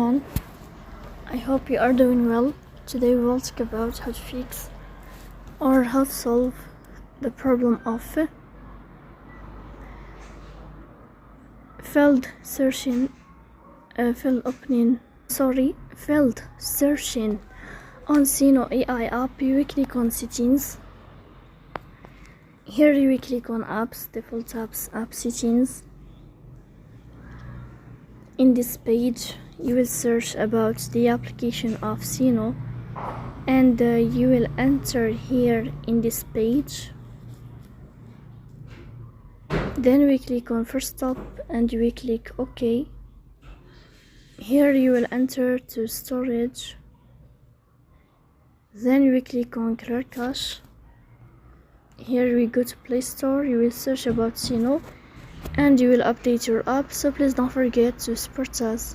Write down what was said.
everyone, I hope you are doing well. Today we will talk about how to fix or how to solve the problem of failed searching on Suno AI app. You will click on settings. Here you will click on apps, default apps, app settings. In this page you will search about the application of Suno, and you will enter here in this page. Then we click on first stop and we click OK. Here you will enter to storage. Then we click on clear cache. Here we go to Play Store. You will search about Suno and you will update your app, so please don't forget to support us.